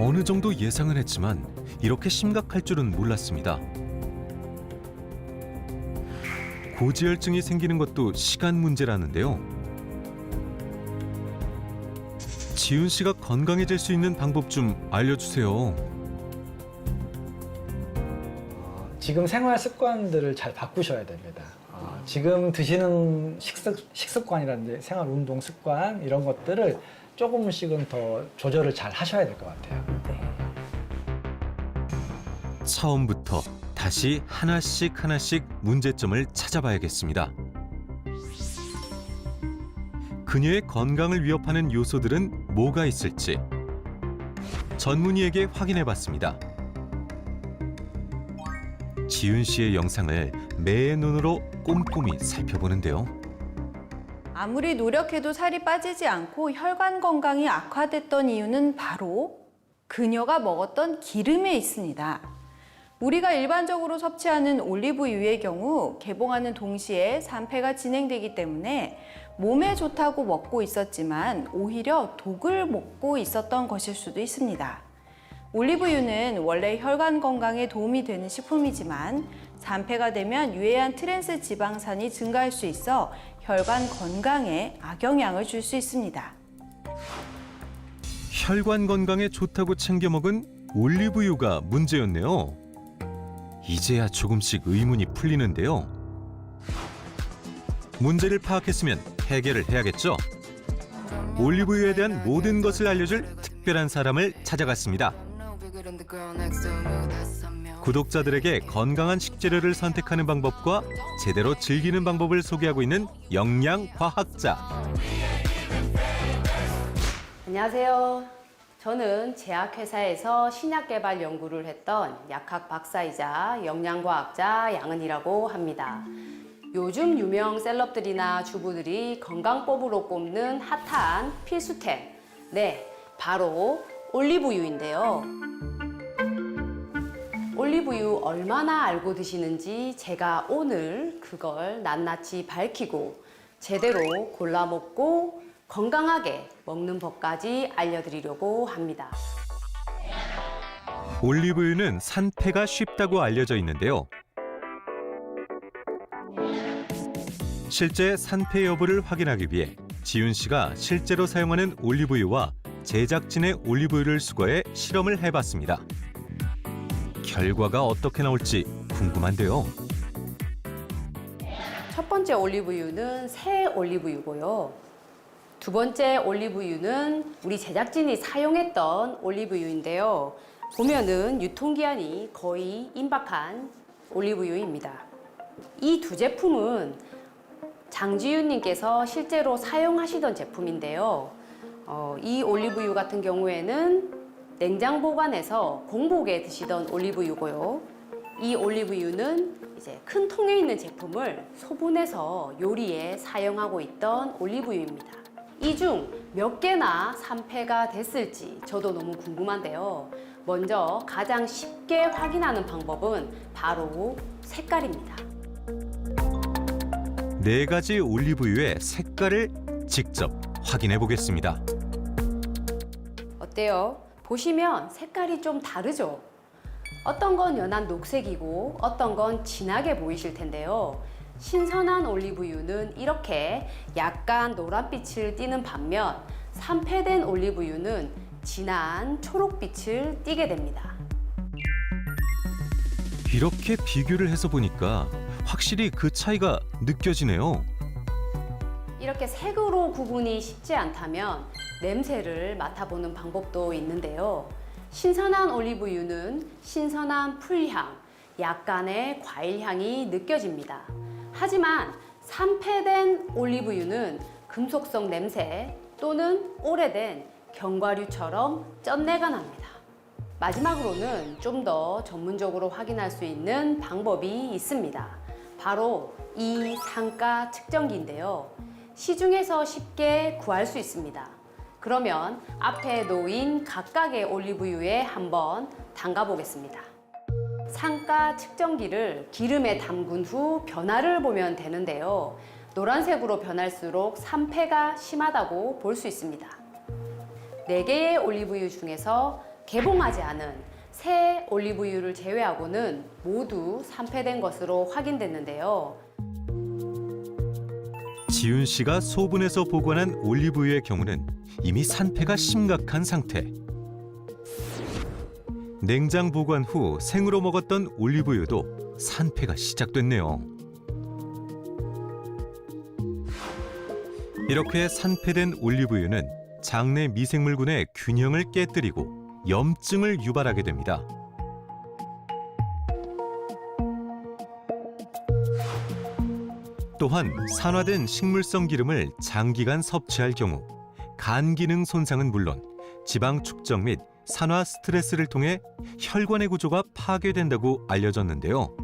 어느 정도 예상은 했지만 이렇게 심각할 줄은 몰랐습니다. 고지혈증이 생기는 것도 시간 문제라는데요. 지훈 씨가 건강해질 수 있는 방법 좀 알려주세요. 지금 생활 습관들을 잘 바꾸셔야 됩니다. 지금 드시는 식습관이라든지 생활 운동 습관 이런 것들을 조금씩은 더 조절을 잘 하셔야 될 것 같아요. 처음부터 다시 하나씩 문제점을 찾아봐야겠습니다. 그녀의 건강을 위협하는 요소들은 뭐가 있을지 전문의에게 확인해봤습니다. 지훈 씨의 영상을 매의 눈으로 꼼꼼히 살펴보는데요. 아무리 노력해도 살이 빠지지 않고 혈관 건강이 악화됐던 이유는 바로 그녀가 먹었던 기름에 있습니다. 우리가 일반적으로 섭취하는 올리브유의 경우 개봉하는 동시에 산패가 진행되기 때문에 몸에 좋다고 먹고 있었지만 오히려 독을 먹고 있었던 것일 수도 있습니다. 올리브유는 원래 혈관 건강에 도움이 되는 식품이지만 산패가 되면 유해한 트랜스 지방산이 증가할 수 있어 혈관 건강에 악영향을 줄 수 있습니다. 혈관 건강에 좋다고 챙겨 먹은 올리브유가 문제였네요. 이제야 조금씩 의문이 풀리는데요. 문제를 파악했으면 해결을 해야겠죠. 올리브유에 대한 모든 것을 알려줄 특별한 사람을 찾아갔습니다. 구독자들에게 건강한 식재료를 선택하는 방법과 제대로 즐기는 방법을 소개하고 있는 영양과학자. 안녕하세요. 저는 제약회사에서 신약 개발 연구를 했던 약학 박사이자 영양과학자 양은이라고 합니다. 요즘 유명 셀럽들이나 주부들이 건강법으로 꼽는 핫한 필수템. 네, 바로 올리브유인데요. 올리브유 얼마나 알고 드시는지 제가 오늘 그걸 낱낱이 밝히고 제대로 골라 먹고 건강하게 먹는 법까지 알려드리려고 합니다. 올리브유는 산패가 쉽다고 알려져 있는데요. 실제 산패 여부를 확인하기 위해 지훈 씨가 실제로 사용하는 올리브유와 제작진의 올리브유를 수거해 실험을 해봤습니다. 결과가 어떻게 나올지 궁금한데요. 첫 번째 올리브유는 새 올리브유고요. 두 번째 올리브유는 우리 제작진이 사용했던 올리브유인데요. 보면은 유통기한이 거의 임박한 올리브유입니다. 이 두 제품은 장지윤님께서 실제로 사용하시던 제품인데요. 이 올리브유 같은 경우에는 냉장 보관해서 공복에 드시던 올리브유고요. 이 올리브유는 이제 큰 통에 있는 제품을 소분해서 요리에 사용하고 있던 올리브유입니다. 이 중 몇 개나 산패가 됐을지 저도 너무 궁금한데요. 먼저 가장 쉽게 확인하는 방법은 바로 색깔입니다. 4가지 올리브유의 색깔을 직접 확인해 보겠습니다. 어때요? 보시면 색깔이 좀 다르죠? 어떤 건 연한 녹색이고 어떤 건 진하게 보이실 텐데요. 신선한 올리브유는 이렇게 약간 노란빛을 띠는 반면 산패된 올리브유는 진한 초록빛을 띠게 됩니다. 이렇게 비교를 해서 보니까 확실히 그 차이가 느껴지네요. 이렇게 색으로 구분이 쉽지 않다면 냄새를 맡아보는 방법도 있는데요. 신선한 올리브유는 신선한 풀향, 약간의 과일향이 느껴집니다. 하지만 산패된 올리브유는 금속성 냄새 또는 오래된 견과류처럼 쩐내가 납니다. 마지막으로는 좀 더 전문적으로 확인할 수 있는 방법이 있습니다. 바로 이 산가 측정기인데요. 시중에서 쉽게 구할 수 있습니다. 그러면 앞에 놓인 각각의 올리브유에 한번 담가 보겠습니다. 산가 측정기를 기름에 담근 후 변화를 보면 되는데요. 노란색으로 변할수록 산패가 심하다고 볼 수 있습니다. 4개의 올리브유 중에서 개봉하지 않은 새 올리브유를 제외하고는 모두 산패된 것으로 확인됐는데요. 지윤 씨가 소분해서 보관한 올리브유의 경우는 이미 산패가 심각한 상태. 냉장 보관 후 생으로 먹었던 올리브유도 산패가 시작됐네요. 이렇게 산패된 올리브유는 장내 미생물군의 균형을 깨뜨리고 염증을 유발하게 됩니다. 또한 산화된 식물성 기름을 장기간 섭취할 경우 간 기능 손상은 물론 지방 축적 및 산화 스트레스를 통해 혈관의 구조가 파괴된다고 알려졌는데요.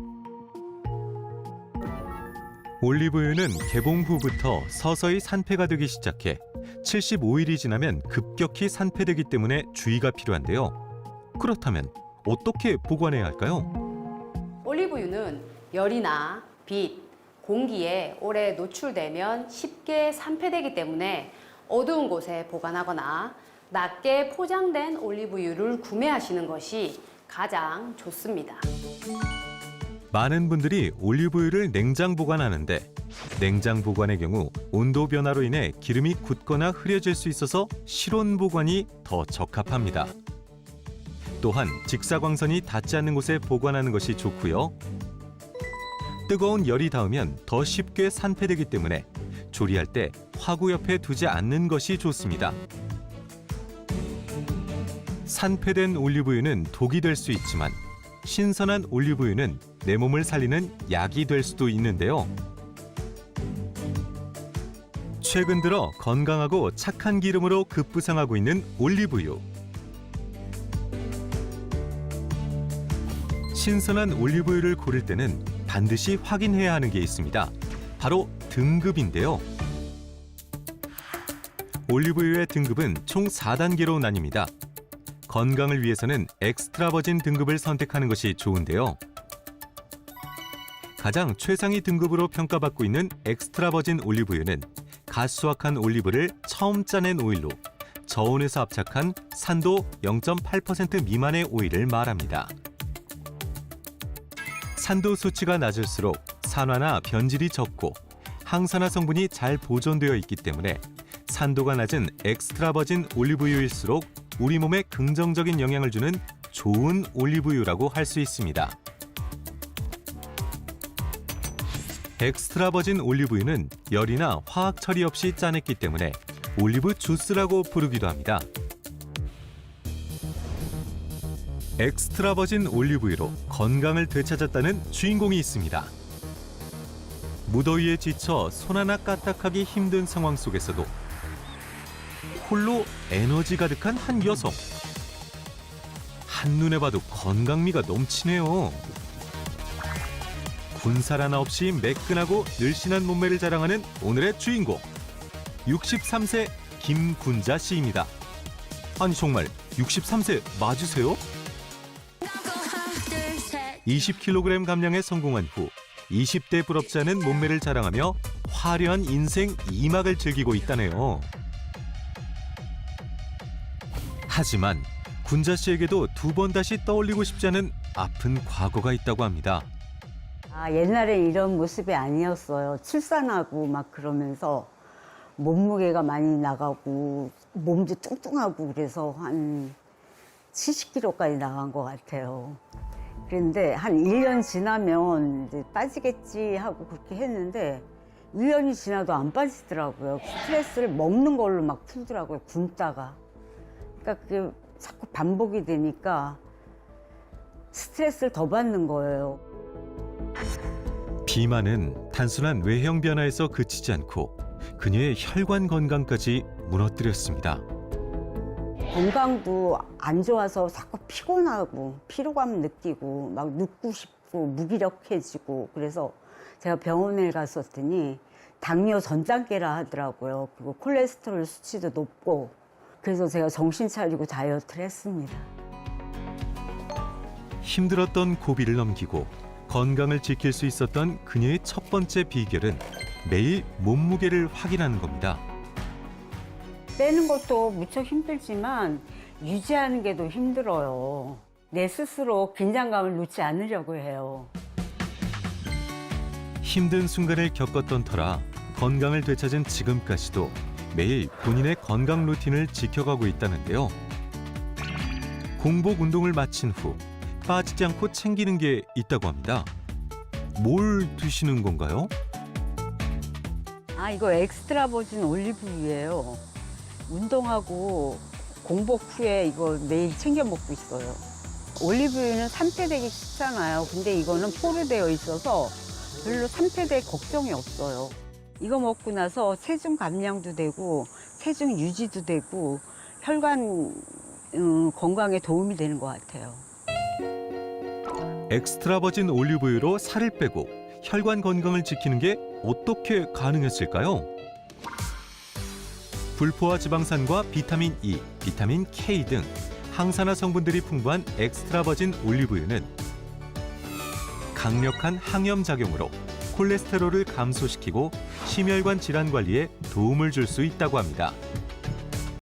올리브유는 개봉 후부터 서서히 산패가 되기 시작해 75일이 지나면 급격히 산패되기 때문에 주의가 필요한데요. 그렇다면 어떻게 보관해야 할까요? 올리브유는 열이나 빛, 공기에 오래 노출되면 쉽게 산패되기 때문에 어두운 곳에 보관하거나 낮게 포장된 올리브유를 구매하시는 것이 가장 좋습니다. 많은 분들이 올리브유를 냉장 보관하는데 냉장 보관의 경우 온도 변화로 인해 기름이 굳거나 흐려질 수 있어서 실온 보관이 더 적합합니다. 또한 직사광선이 닿지 않는 곳에 보관하는 것이 좋고요. 뜨거운 열이 닿으면 더 쉽게 산패되기 때문에 조리할 때 화구 옆에 두지 않는 것이 좋습니다. 산패된 올리브유는 독이 될 수 있지만 신선한 올리브유는 내 몸을 살리는 약이 될 수도 있는데요. 최근 들어 건강하고 착한 기름으로 급부상하고 있는 올리브유. 신선한 올리브유를 고를 때는 반드시 확인해야 하는 게 있습니다. 바로 등급인데요. 올리브유의 등급은 총 4단계로 나뉩니다. 건강을 위해서는 엑스트라 버진 등급을 선택하는 것이 좋은데요. 가장 최상위 등급으로 평가받고 있는 엑스트라 버진 올리브유는 갓 수확한 올리브를 처음 짜낸 오일로 저온에서 압착한 산도 0.8% 미만의 오일을 말합니다. 산도 수치가 낮을수록 산화나 변질이 적고 항산화 성분이 잘 보존되어 있기 때문에 산도가 낮은 엑스트라 버진 올리브유일수록 우리 몸에 긍정적인 영향을 주는 좋은 올리브유라고 할 수 있습니다. 엑스트라 버진 올리브유는 열이나 화학 처리 없이 짜냈기 때문에 올리브 주스라고 부르기도 합니다. 엑스트라 버진 올리브유로 건강을 되찾았다는 주인공이 있습니다. 무더위에 지쳐 손 하나 까딱하기 힘든 상황 속에서도 홀로 에너지 가득한 한 여성. 한눈에 봐도 건강미가 넘치네요. 군살 하나 없이 매끈하고 늘씬한 몸매를 자랑하는 오늘의 주인공. 63세 김군자 씨입니다. 아니 정말 63세 맞으세요? 20kg 감량에 성공한 후 20대 부럽지 않은 몸매를 자랑하며 화려한 인생 2막을 즐기고 있다네요. 하지만 군자 씨에게도 두 번 다시 떠올리고 싶지 않은 아픈 과거가 있다고 합니다. 옛날에 이런 모습이 아니었어요. 출산하고 막 그러면서 몸무게가 많이 나가고 몸도 뚱뚱하고 그래서 한 70kg까지 나간 것 같아요. 그런데 한 1년 지나면 이제 빠지겠지 하고 그렇게 했는데 1년이 지나도 안 빠지더라고요. 스트레스를 먹는 걸로 막 풀더라고요. 굶다가. 그러니까 그게 자꾸 반복이 되니까 스트레스를 더 받는 거예요. 비만은 단순한 외형 변화에서 그치지 않고 그녀의 혈관 건강까지 무너뜨렸습니다. 건강도 안 좋아서 자꾸 피곤하고 피로감 느끼고 막 눕고 싶고 무기력해지고 그래서 제가 병원에 갔었더니 당뇨 전 단계라 하더라고요. 그리고 콜레스테롤 수치도 높고 그래서 제가 정신 차리고 다이어트를 했습니다. 힘들었던 고비를 넘기고 건강을 지킬 수 있었던 그녀의 첫 번째 비결은 매일 몸무게를 확인하는 겁니다. 빼는 것도 무척 힘들지만 유지하는 게 더 힘들어요. 내 스스로 긴장감을 놓지 않으려고 해요. 힘든 순간을 겪었던 터라 건강을 되찾은 지금까지도 매일 본인의 건강 루틴을 지켜가고 있다는데요. 공복 운동을 마친 후 빠지지 않고 챙기는 게 있다고 합니다. 뭘 드시는 건가요? 아, 이거 엑스트라 버진 올리브유예요. 운동하고 공복 후에 이거 매일 챙겨 먹고 있어요. 올리브유는 산패되기 쉽잖아요. 근데 이거는 포르되어 있어서 별로 산패될 걱정이 없어요. 이거 먹고 나서 체중 감량도 되고 체중 유지도 되고 혈관 건강에 도움이 되는 것 같아요. 엑스트라 버진 올리브유로 살을 빼고 혈관 건강을 지키는 게 어떻게 가능했을까요? 불포화 지방산과 비타민 E, 비타민 K 등 항산화 성분들이 풍부한 엑스트라 버진 올리브유는 강력한 항염 작용으로 콜레스테롤을 감소시키고 심혈관 질환 관리에 도움을 줄 수 있다고 합니다.